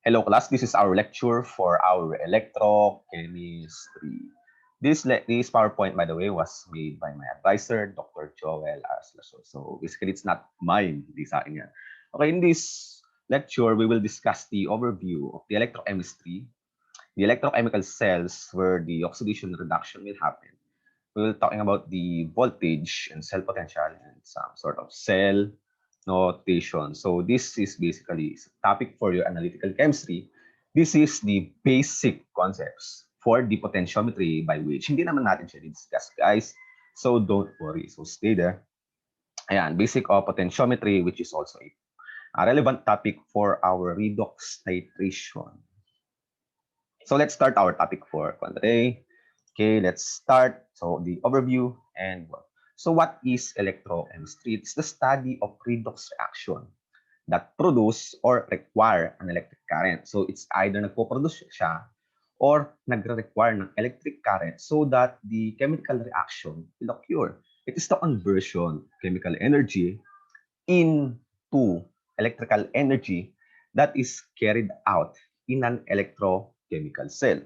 Hello class, this is our lecture for our electrochemistry. This PowerPoint, by the way, was made by my advisor, Dr. Joel Arslaso. So basically, it's not mine. Hindi sa akin yan. Okay, in this lecture, we will discuss the overview of the electrochemistry, the electrochemical cells where the oxidation reduction will happen. We will talking about the voltage and cell potential and some sort of cell notation. So this is basically a topic for your analytical chemistry. This is the basic concepts for the potentiometry by which hindi naman natin siya discuss, guys. So don't worry. So stay there. Ayan, basic of potentiometry, which is also a relevant topic for our redox titration. So let's start our topic for today. Okay, let's start. So the overview and so what is electrochemistry? It's the study of redox reaction that produce or require an electric current. So it's either nagpo-produce siya or nagre-require ng electric current so that the chemical reaction will occur. It is the conversion of chemical energy into electrical energy that is carried out in an electrochemical cell.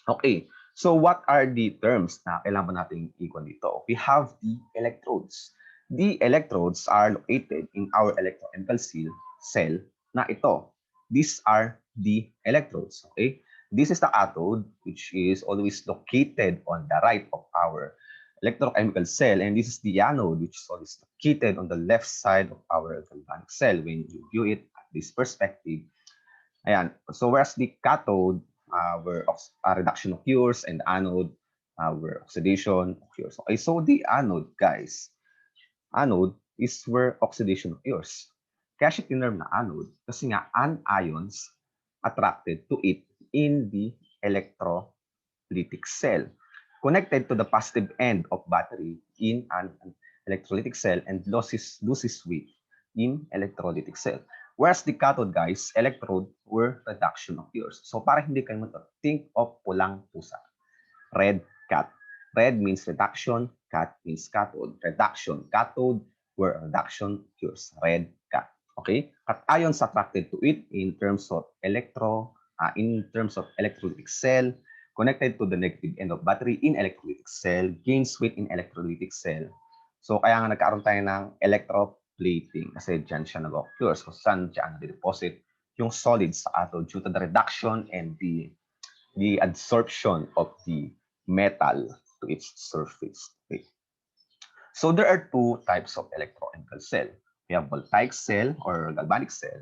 Okay, so what are the terms na kailangan nating ikon dito? We have the electrodes. The electrodes are located in our electrochemical cell na ito. These are the electrodes, okay? This is the cathode, which is always located on the right of our electrochemical cell, and this is the anode, which is always located on the left side of our galvanic cell when you view it at this perspective. Ayan. So whereas the cathode, where reduction occurs, and the anode, where oxidation occurs. Okay, so the anode, guys, anode is where oxidation occurs. Kaya siya tinerm na anode kasi nga anions attracted to it in the electrolytic cell, connected to the positive end of battery in an electrolytic cell and loses weight in electrolytic cell. Whereas the cathode, guys, electrode where reduction occurs. So para hindi kayo think of pulang pusa. Red cat. Red means reduction, cat means cathode. Reduction, cathode, where reduction occurs. Red cat. Okay? Cations attracted to it in terms of electrolytic cell, connected to the negative end of battery in electrolytic cell, gains weight in electrolytic cell. So kaya nga nagkaroon tayo ng electroplating kasi dyan siya nag-occur. So saan dyan nade-deposit yung solids sa cathode due to the reduction and the adsorption of the metal to its surface. Okay. So there are two types of electrochemical cell. We have Voltaic cell or galvanic cell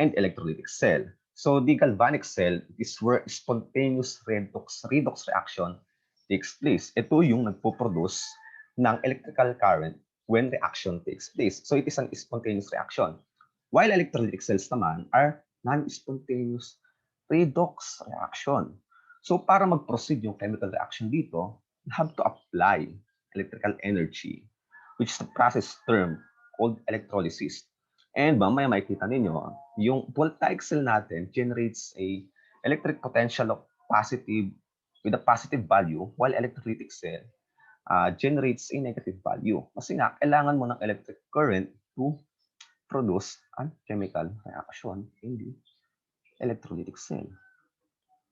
and electrolytic cell. So the galvanic cell is where spontaneous redox reaction takes place. Ito yung nagpo-produce ng electrical current when reaction takes place. So it is an spontaneous reaction. While electrolytic cells naman are non-spontaneous redox reaction. So para mag-proceed yung chemical reaction dito, you have to apply electrical energy, which is the process term called electrolysis. And mamaya makikita ninyo, yung voltaic cell natin generates a electric potential of positive with a positive value, while electrolytic cell generates a negative value. Kasi nga, kailangan mo ng electric current to produce a chemical reaction in the electrolytic cell.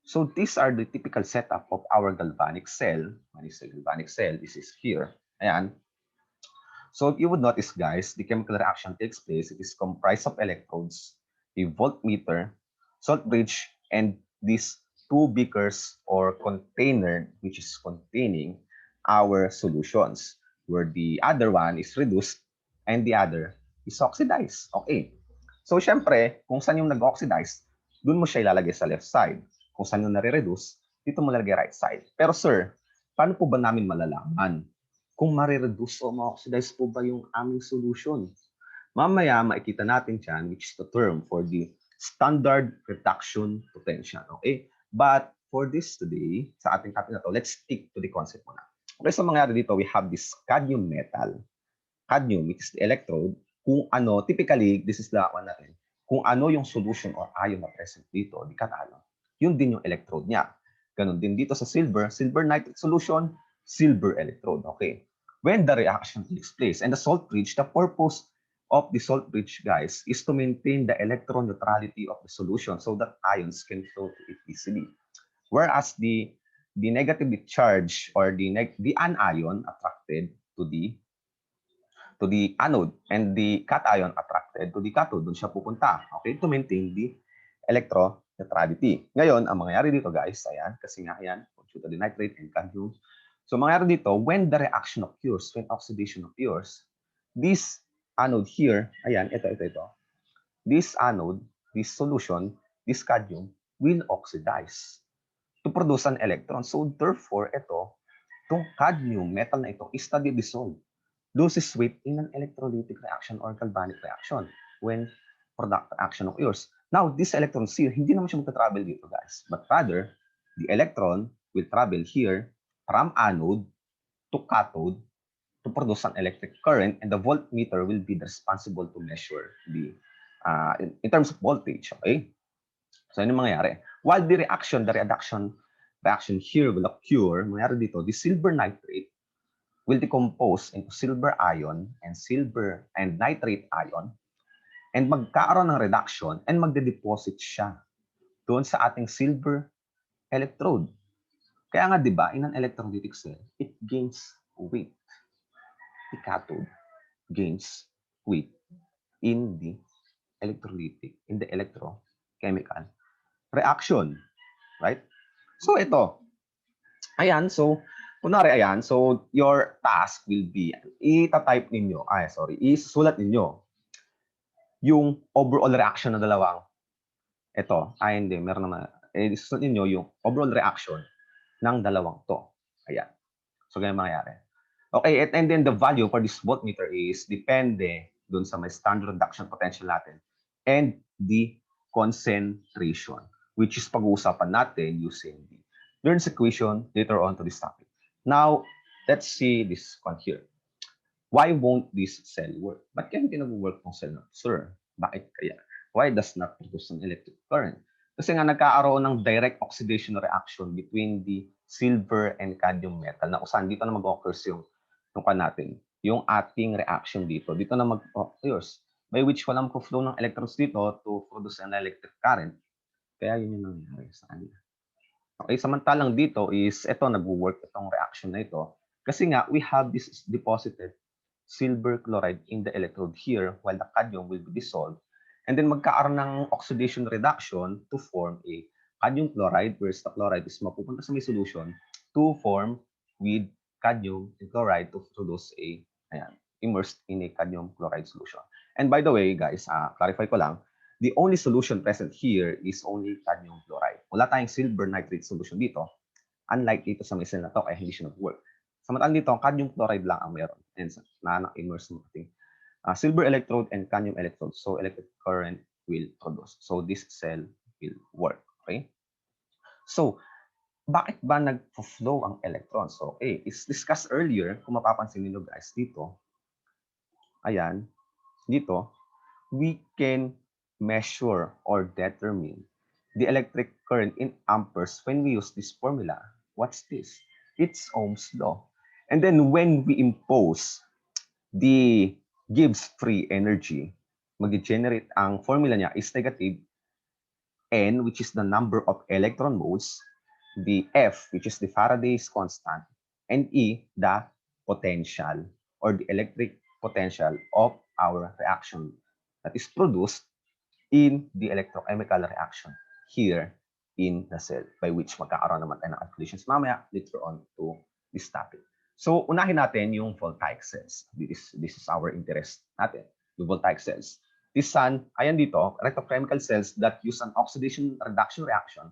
So these are the typical setup of our galvanic cell. When you say galvanic cell, this is here. Ayan. So if you would notice, guys, the chemical reaction takes place. It is comprised of electrodes, a voltmeter, salt bridge, and these two beakers or container, which is containing our solutions, where the other one is reduced and the other is oxidized. Okay. So syempre, kung saan yung nag-oxidize, dun mo siya ilalagay sa left side. Kung saan yung nare-reduce, dito mo lalagay right side. Pero sir, paano po ba namin malalaman kung marireduce o ma-oxidize po ba yung aming solution? Mamaya, makikita natin dyan, which is the term for the standard reduction potential. Okay? But for this today, sa ating topic na to, let's stick to the concept muna. Okay, so mangyari dito, we have this cadmium metal. Cadmium, which is the electrode. Kung ano, typically, this is the one natin, kung ano yung solution or ion na present dito, di katalo, yun din yung electrode niya. Ganon din dito sa silver nitrate solution, silver electrode. Okay. When the reaction takes place and the salt bridge, the purpose of the salt bridge, guys, is to maintain the electron neutrality of the solution so that ions can flow to it easily. Whereas the negatively charged or the anion attracted to the anode and the cation attracted to the cathode, doon siya pupunta, okay, to maintain the electroneutrality. Ngayon, ang mangyayari dito, guys, ayan, kasi nga, ayan, conjugated nitrate and cadmium. So, mangyayari dito, when the reaction occurs, when oxidation occurs, this anode here, ayan, ito. This anode, this solution, this cadmium, will oxidize to produce an electron. So, therefore, itong cadmium metal na ito is study dissolved, loses weight in an electrolytic reaction or galvanic reaction when product action occurs. Now, this electron here, hindi naman siya magta-travel dito, guys. But rather, the electron will travel here from anode to cathode to produce an electric current, and the voltmeter will be responsible to measure the in terms of voltage, okay? So, ano mangyayari? While the reaction here will occur, mangyayari dito, the silver nitrate will decompose into silver ion and silver and nitrate ion, and magkaroon ng reduction and magde-deposit siya doon sa ating silver electrode. Kaya nga, di ba, in an electrolytic cell, it gains weight. The cathode gains weight in the electrochemical reaction, right? So, ito. Ayan, so, kunwari, ayan, so, your task will be, isusulat ninyo yung overall reaction ng dalawang, isusulat ninyo yung overall reaction ng dalawang to. Ayan. So, ganyan mangyayari. Okay, and then the value for this voltmeter is depende dun sa may standard reduction potential natin and the concentration, which is pag-uusapan natin using the Nernst equation later on to this topic. Now, let's see this one here. Why won't this cell work? Ba't kaya hindi nag-work tong cell na? Sir, bakit kaya? Why does not produce an electric current? Kasi nga nagkakaroon ng direct oxidation reaction between the silver and cadmium metal na usan dito na mag-occur yung ating reaction dito. Dito na mag-occurs, by which walang flow ng electrons dito to produce an electric current. Kaya yun yung nangyayari sa kanila. Okay, samantalang dito is, nag-work itong reaction na ito. Kasi nga, we have this deposited silver chloride in the electrode here while the cadmium will be dissolved. And then magkakaroon ng oxidation reduction to form a cadmium chloride, whereas the chloride is mapupunta sa may solution to form with cadmium and chloride to produce immersed in a cadmium chloride solution. And by the way, guys, clarify ko lang, the only solution present here is only cadmium chloride. Wala tayong silver nitrate solution dito. Unlike dito sa may cell na to, kaya hindi siya nag-work. Samantalang dito, cadmium chloride lang ang meron. And na-immerse ng ating silver electrode and cadmium electrode. So, electric current will produce. So, this cell will work. Okay? So, bakit ba nag-flow ang electrons? So, okay, it's discussed earlier, kung mapapansin niyo guys, dito, ayan, dito, we can measure or determine the electric current in amperes when we use this formula. What's this? It's Ohm's law. And then when we impose the Gibbs free energy, mag-generate, ang formula niya is negative N, which is the number of electron moles, the F, which is the Faraday's constant, and E, the potential or the electric potential of our reaction that is produced in the electrochemical reaction here in the cell, by which magkakaroon naman tayo ng calculations mamaya later on to this topic. So, unahin natin yung Voltaic cells. This is our interest natin, the Voltaic cells. This ayan dito, electrochemical cells that use an oxidation reduction reaction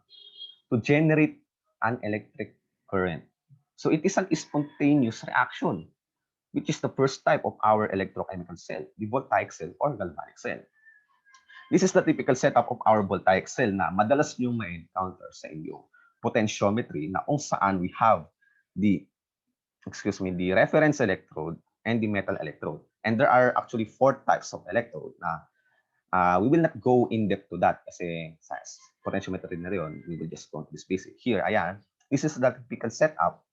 to generate an electric current. So, it is an spontaneous reaction, which is the first type of our electrochemical cell, the Voltaic cell or galvanic cell. This is the typical setup of our Voltaic cell na madalas niyong ma-encounter sa inyong potentiometry na kung saan we have the reference electrode and the metal electrode. And there are actually 4 types of electrode na we will not go in depth to that kasi sa potentiometry na rin, we will just go to this basic. Here, ayan, this is the typical setup.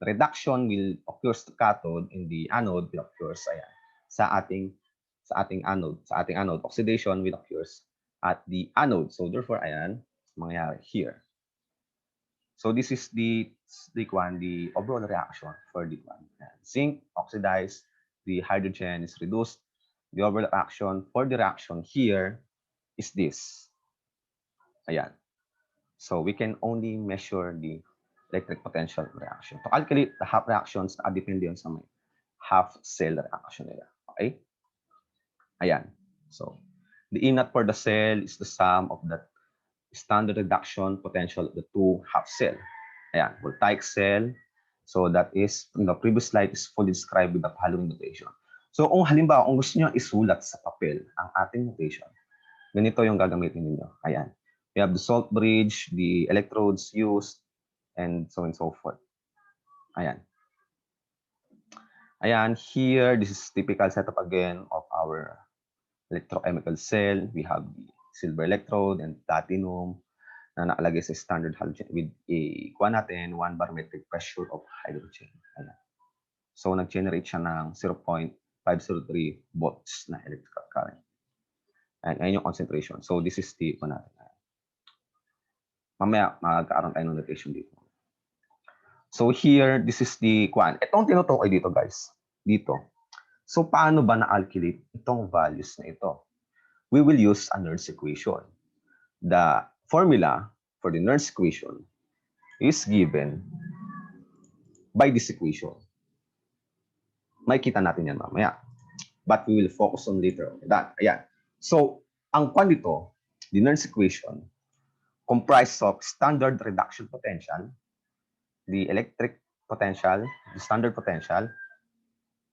The reduction will occur to cathode and the anode will occur sa ating sa ating anode. Sa ating anode, oxidation will occurs at the anode. So therefore, ayan, mangyayari here. So this is the overall reaction for the one. Zinc oxidized, the hydrogen is reduced. The overall reaction for the reaction here is this. Ayan. So we can only measure the electric potential reaction. To calculate the half reactions, depende yun sa may half cell reaction nila. Okay? Ayan. So the E naught for the cell is the sum of the standard reduction potential of the two half cell. Ayan, Voltaic cell. So that is, in the previous slide, is fully described with the following notation. So kung halimbawa, kung gusto nyo isulat sa papel ang ating notation, ganito yung gagamitin ninyo. Ayan. We have the salt bridge, the electrodes used, and so on and so forth. Ayan. Ayan, here, this is typical setup again of our electrochemical cell. We have the silver electrode and platinum na nakalagay sa standard halogen with a natin, 1 barometric pressure of hydrogen. Ayan. So, nag-generate siya ng 0.503 volts na electrical current. And ayan yung concentration. So, this is the natin. Mamaya, magkakaroon tayo ng notation dito. So, here, this is the Itong tinutukoy dito, guys. Dito. So, paano ba na-calculate itong values na ito? We will use a Nernst equation. The formula for the Nernst equation is given by this equation. Makikita natin yan mamaya. But we will focus on later on that. Ayan. So, ang nito, the Nernst equation, comprised of standard reduction potential, the electric potential, the standard potential,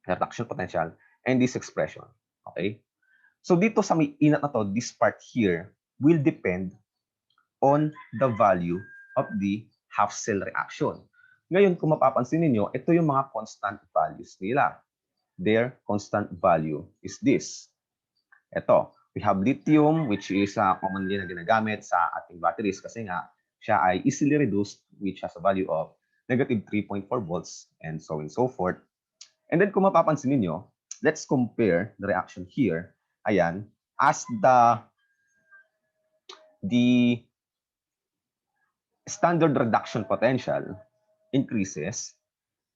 the reduction potential, and this expression. Okay? So, dito sa may inat na to, this part here will depend on the value of the half cell reaction. Ngayon, kung mapapansin niyo, ito yung mga constant values nila. Their constant value is this. Ito, we have lithium, which is commonly na ginagamit sa ating batteries kasi nga, siya ay easily reduced, which has a value of negative 3.4 volts, and so on and so forth. And then, kung mapapansin niyo, let's compare the reaction here. Ayan, as the standard reduction potential increases,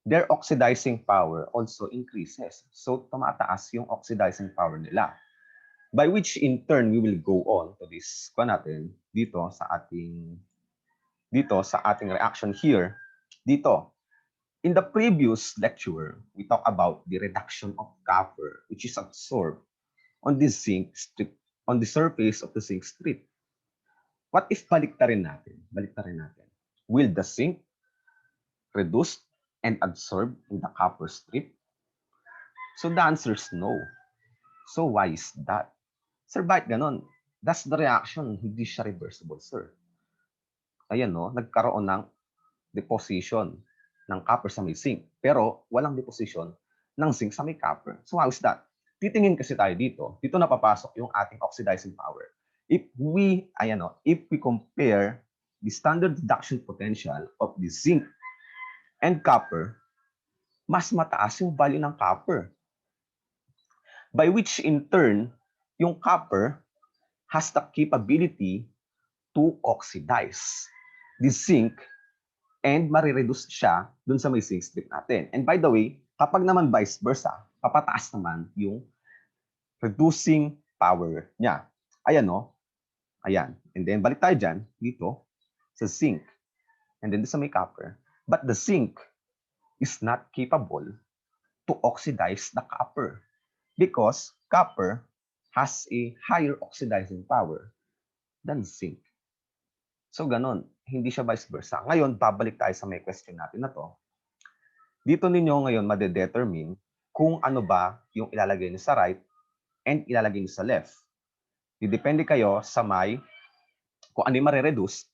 their oxidizing power also increases. So, tumataas yung oxidizing power nila. By which, in turn, we will go on to this natin dito sa ating reaction here. Dito, in the previous lecture, we talked about the reduction of copper, which is absorbed on the zinc strip, on the surface of the zinc strip. What if baliktarin natin? Will the zinc reduce and absorb in the copper strip? So the answer is no. So why is that? Sir, bakit ganon? That's the reaction. Hindi siya reversible, sir. Ayan, no? Nagkaroon ng deposition ng copper sa may zinc. Pero walang deposition ng zinc sa may copper. So how is that? Titingin kasi tayo dito. Dito napapasok yung ating oxidizing power. If we compare the standard reduction potential of the zinc and copper, mas mataas yung value ng copper. By which in turn, yung copper has the capability to oxidize the zinc and marireduce siya dun sa may zinc strip natin. And by the way, kapag naman vice versa, papataas naman yung reducing power niya. Ayan, no? Ayan. And then, balik tayo dyan, dito, sa zinc. And then, sa may copper. But the zinc is not capable to oxidize the copper because copper has a higher oxidizing power than zinc. So, ganun. Hindi siya vice versa. Ngayon, babalik tayo sa may question natin na to. Dito ninyo ngayon madedetermine kung ano ba yung ilalagay niyo sa right and ilalagay niyo sa left. Depende kayo sa may kung ano yung marireduce,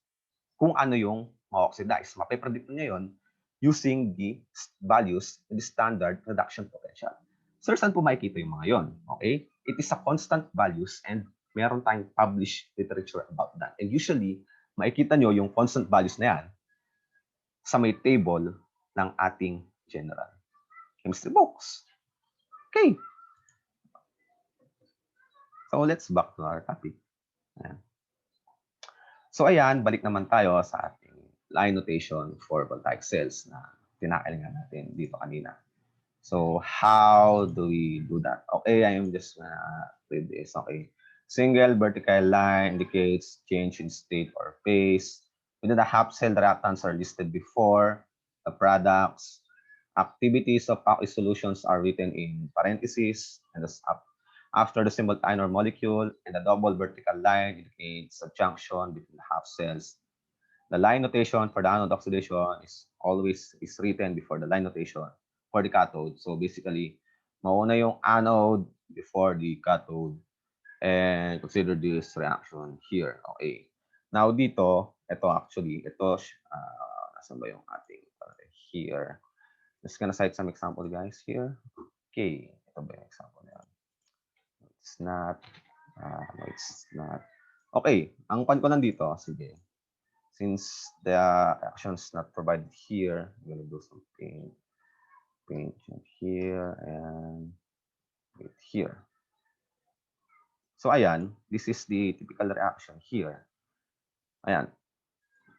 kung ano yung ma-oxidize. Mapipredict niyo yun using the values in the standard reduction potential. Sir, saan po makikita yung mga yon? Okay? It is a constant values and meron tayong published literature about that. And usually, makikita nyo yung constant values na yan sa may table ng ating general chemistry books. Okay. So let's back to our topic. Ayan. So ayan, balik naman tayo sa ating line notation for Voltaic cells na tinakil nga natin dito kanina. So how do we do that? Okay, I am just gonna read this. Okay. Single vertical line indicates change in state or phase. Within the half cell reactants are listed before. The products, activities of aqueous solutions are written in parentheses and after the symbol ion or molecule, and the double vertical line indicates a junction between the half cells. The line notation for the anode oxidation is always written before the line notation for the cathode. So basically, mauna yung anode before the cathode, and consider this reaction here. Okay. Now dito, ito nasan ba yung ating here? Just gonna cite some example guys here. Okay, ito ba yung example na yun? It's not, no, it's not. Okay, ang pan ko lang dito, sige. Since the action is not provided here, I'm gonna do something. Paint here and wait here. So ayan, this is the typical reaction here. Ayan.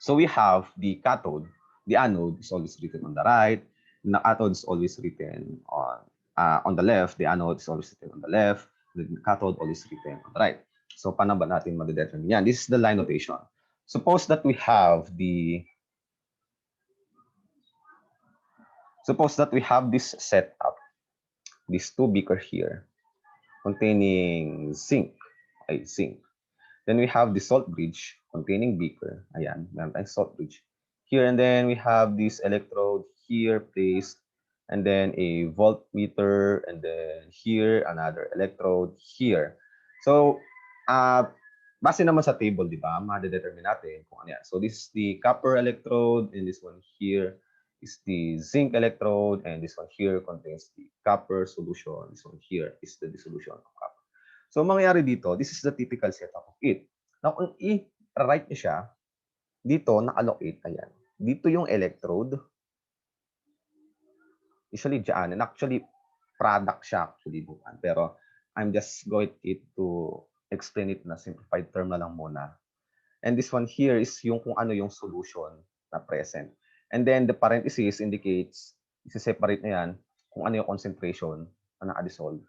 So we have the cathode. The anode is always written on the right. The cathode is always written on the left. The anode is always written on the left. The cathode always written on the right. So paano ba natin ma-determine yan? This is the line notation. Suppose that we have this setup, these two beaker here, containing zinc. Okay, zinc. Then we have the salt bridge containing beaker. Ayan, meron tayong salt bridge here, and then we have this electrode here placed, and then a voltmeter, and then here another electrode here. So, base naman sa table, di ba? Ma-determine natin kung ano yan. So this is the copper electrode, and this one here is the zinc electrode, and this one here contains the copper solution. This one here is the dissolution of copper. So mangyayari dito, this is the typical setup of it. Now, kung i-write niyo siya, dito na-allocate, ayan. Dito yung electrode. Usually dyan, and actually product siya actually bukan. Pero I'm just going to explain it na simplified term na lang muna. And this one here is yung kung ano yung solution na present. And then the parenthesis indicates, isi-separate na yan, kung ano yung concentration na naka-dissolve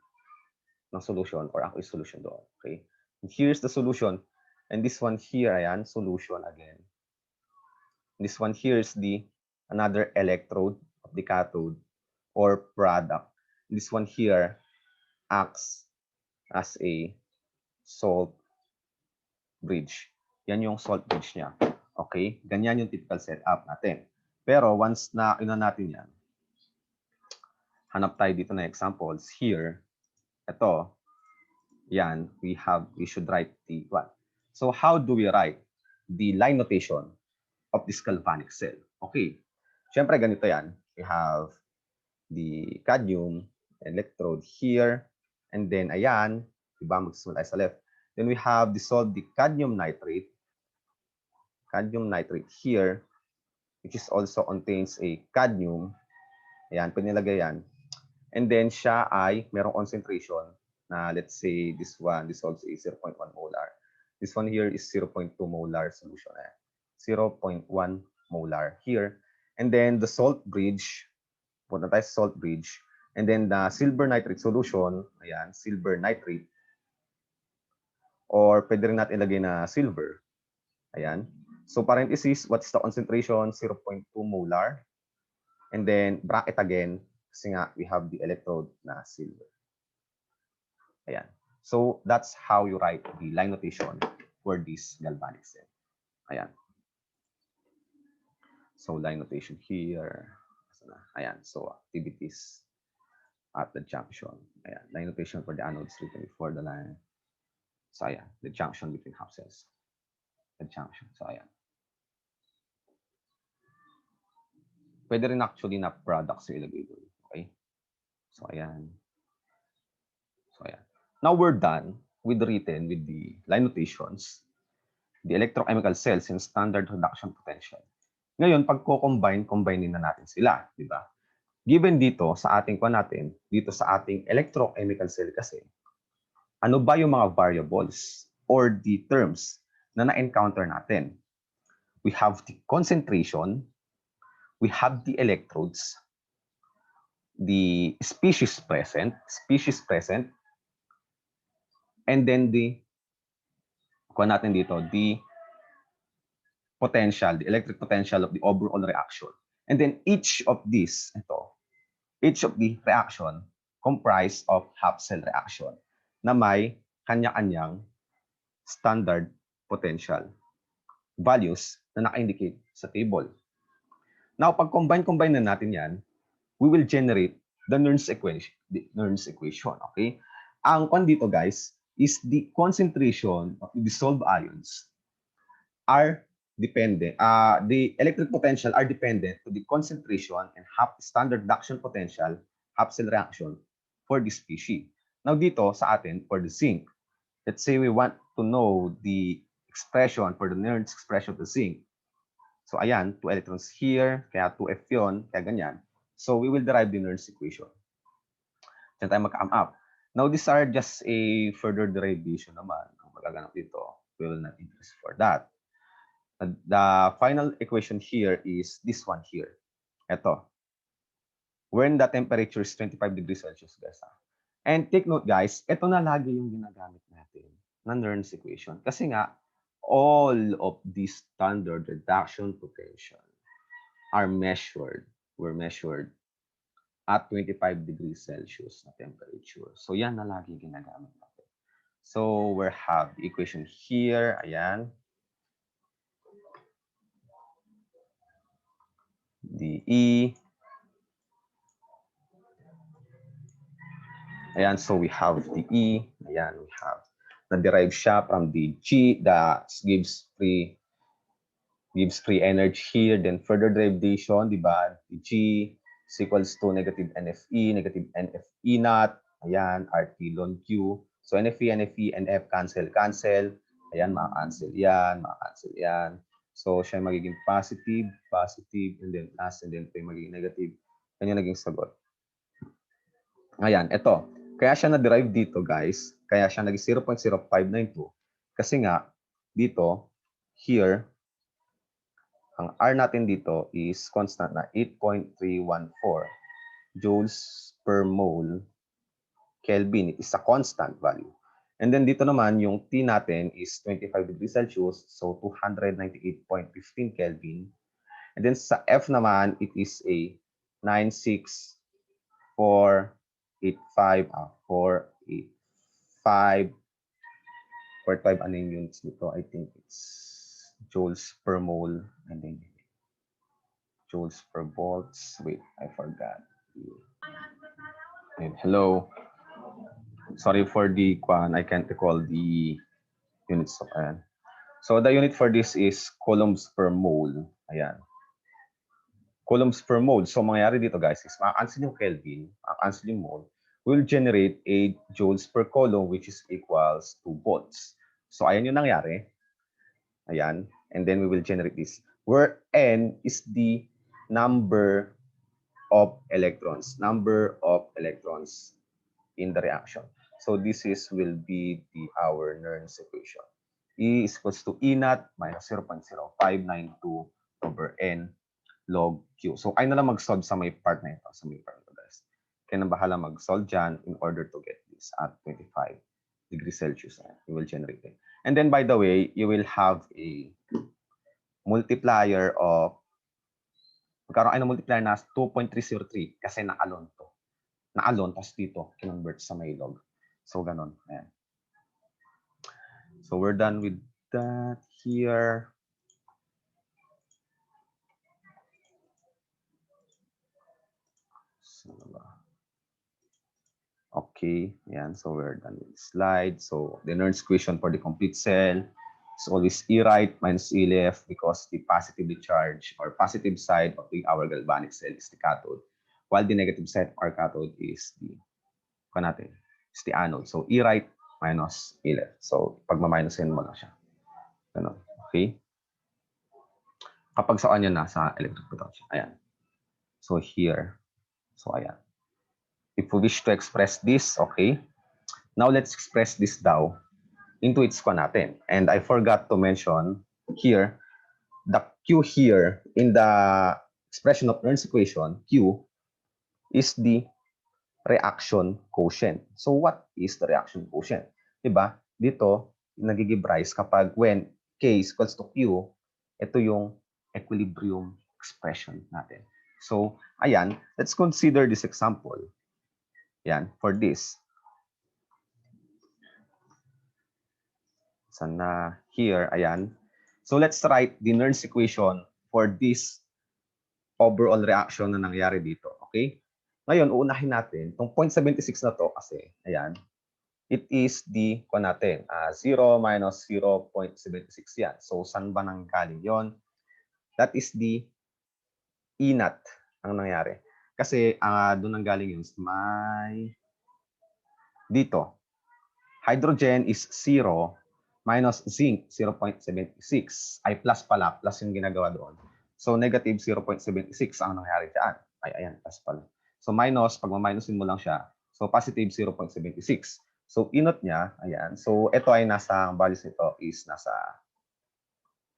ng solution or aqueous solution doon. Okay? And here's the solution. And this one here, ayan, solution again. This one here is another electrode of the cathode or product. This one here acts as a salt bridge. Yan yung salt bridge niya. Okay? Ganyan yung typical setup natin. Pero once na ina natin yan, hanap tayo dito na examples. Here, ito, yan, we should write the one. So how do we write the line notation of this galvanic cell? Okay. Siyempre, ganito yan. We have the cadmium electrode here. And then, ayan, diba, magsisimula tayo sa left. Then we have dissolved the cadmium nitrate here, which is also contains a cadmium. Ayan, pinilagay yan. And then, siya ay merong concentration na, let's say, this one dissolves a 0.1 molar. This one here is 0.2 molar solution. 0.1 molar here. And then, the salt bridge, punta tayo sa salt bridge. And then, the silver nitrate solution, ayan, silver nitrate. Or pwede rin natin ilagay na silver. Ayan. So, parenthesis, what's the concentration? 0.2 molar. And then, bracket again, kasi nga, we have the electrode na silver. Ayan. So, that's how you write the line notation for this galvanic cell. Ayan. So, line notation here. Ayan. So, activities at the junction. Ayan. Line notation for the anode is written before the line. So, ayan. The junction between half cells. The junction. So, ayan. Pwede rin actually na products yung ilagay doon. Okay? So, ayan. So, ayan. Now, we're done with the line notations, the electrochemical cells and standard reduction potential. Ngayon, pag combine na natin sila, di ba? Given dito sa ating dito sa ating electrochemical cell kasi, Ano ba yung mga variables or the terms na na-encounter natin? We have the concentration, we have the electrodes, the species present, and then the potential, the electric potential of the overall reaction. And then each of these, each of the reaction comprised of half cell reaction na may kanya-kanyang standard potential values na naka-indicate sa table. Now, pag combine na natin yan, we will generate the Nernst equation. Okay? Ang kwan dito, guys, is the concentration of the dissolved ions are dependent. The electric potential are dependent to the concentration and standard reduction potential, half cell reaction for the species. Now, dito sa atin, for the zinc, let's say we want to know the expression for the Nernst expression of the zinc. So, ayan, 2 electrons here, kaya 2F yun, kaya ganyan. So, we will derive the Nernst equation. Diyan tayo mag-come up. Now, these are just a further derivation naman. Ang magaganap dito, we will not interest for that. The final equation here is this one here. Ito. When the temperature is 25 degrees Celsius, guys. And take note, guys, ito na lagi yung ginagamit natin na Nernst equation. Kasi nga, all of these standard reduction potential were measured at 25 degrees Celsius na temperature. So, yan na lagi ginagamit natin. So, we have the equation here. Ayan. The E. Ayan, so we have the E. Ayan, we have na-derive siya from the G that gives free energy here. Then further derivation, di ba? The G is equals to negative NFE naught. Ayan, RT ln Q. So NFE, and F cancel. Ayan, maka-cancel yan. So siya magiging positive, and then ito yung magiging negative. Yan yung naging sagot. Ayan, ito. Kaya siya na-derive dito, guys. Kaya siya naging 0.0592. Kasi nga, dito, here, ang R natin dito is constant na 8.314 joules per mole Kelvin. It is a constant value. And then dito naman, yung T natin is 25 degrees Celsius, so 298.15 Kelvin. And then sa F naman, it is a 485, ano yung units dito? I think it's joules per mole, and then joules per volts. Wait, I forgot. And hello. Sorry for the I can't recall the units of ayan. So the unit for this is coulombs per mole. Ayan. Coulombs per mole. So mangyayari dito, guys, is maka-cancel yung Kelvin, maka-cancel yung mole, will generate 8 joules per coulomb, which is equals to volts. So ayan yung nangyari. Ayan. And then we will generate this. Where N is the number of electrons in the reaction. So this will be our Nernst equation. E is equals to E naught minus 0.0592 over N log Q. So ay na lang mag-solve sa may part na ito. Guys. Kaya na bahala mag-solve dyan in order to get this at 25 degrees Celsius. You will generate it. And then, by the way, you will have a multiplier of magkaroon ay ng multiplier na 2.303 kasi nakalon to. Nakalon, tapos dito, kinonvert sa may log. So, ganon. Ayan. So, we're done with that here. Okay. Ayan. So, we're done with the slide. So, the Nernst equation for the complete cell is always E right minus E left because the positively charged or positive side of our galvanic cell is the cathode, while the negative side of our cathode is the anode. So, E right minus E left. So, pag ma-minusin mo lang siya. Ganun. Okay? Kapag saan yan nasa electric potential. Ayan. So, here. So, ayan. If we wish to express this, okay, Now let's express this daw into its natin. And I forgot to mention here, the Q here in the expression of Nernst equation, Q is the reaction quotient. So what is the reaction quotient? Diba? Dito, nagigib rise kapag when K is equals to Q, ito yung equilibrium expression natin. So, ayan, let's consider this example. Yan, for this. Sana here, ayan. So, let's write the Nernst equation for this overall reaction na nangyari dito. Okay? Ngayon, uunahin natin, itong 0.76 na to kasi, ayan, it is the, natin, 0 minus 0.76 yan. So, saan ba nanggaling yon? That is the E naught ang nangyari. Kasi doon nanggaling yun, may dito. Hydrogen is 0 minus zinc 0.76. Ay plus pala, plus yung ginagawa doon. So negative 0.76 ang nangyari dyan. Ay, ayan, plus pala. So minus, pag ma-minusin mo lang siya, so positive 0.76. So inot niya, ayan. So ito ay nasa, values nito is nasa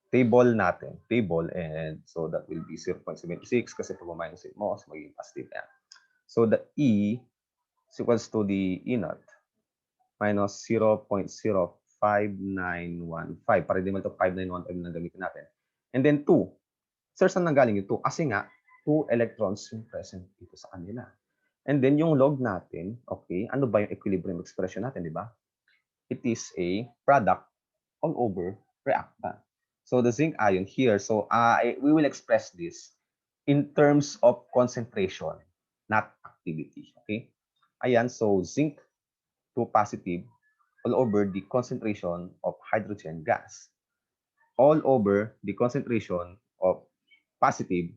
table natin. Table, and so that will be 0.76 kasi pag ma-minusin mo, so magiging positive yan. So the E is equals to the E naught minus 0.05915. Para di man ito 5915 na gamitin natin. And then 2. Sir, saan nanggaling yung 2? Kasi nga, 2 electrons yung present dito sa kanila. And then yung log natin, okay, ano ba yung equilibrium expression natin, di ba? It is a product all over reactant. So the zinc ion here, so we will express this in terms of concentration, not activity, okay? Ayan, so zinc 2 positive all over the concentration of hydrogen gas. All over the concentration of positive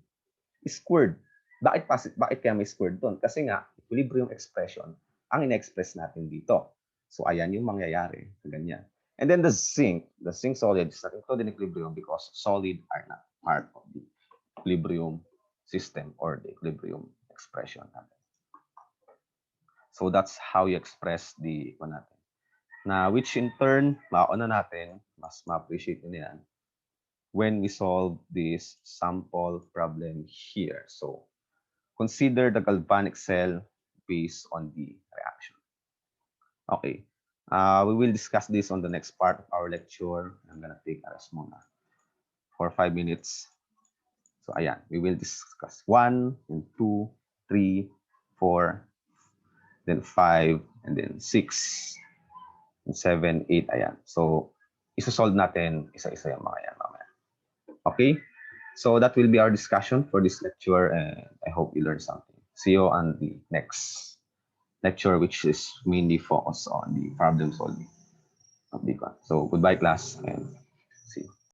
squared. Bakit positive? Bakit kaya may squared doon? Kasi nga, equilibrium expression ang ina-express natin dito. So, ayan yung mangyayari. Ganyan. And then the zinc solid is not included in equilibrium because solid are not part of the equilibrium system or the equilibrium expression natin. So, that's how you express the natin. Na which in turn, mauna natin, mas ma-appreciate nyo yan when we solve this sample problem here. So, consider the galvanic cell based on the reaction. Okay. We will discuss this on the next part of our lecture. I'm gonna take a rest muna for 5 minutes. So, ayan. We will discuss 1, and 2, 3, 4, then 5, and then 6, and 7, 8, ayan. So, isosolve natin isa-isa yung mga yan mamaya. Okay? So, that will be our discussion for this lecture, and I hope you learned something. See you on the next lecture, which is mainly focused on the problem solving of the class. So, goodbye, class, and see you.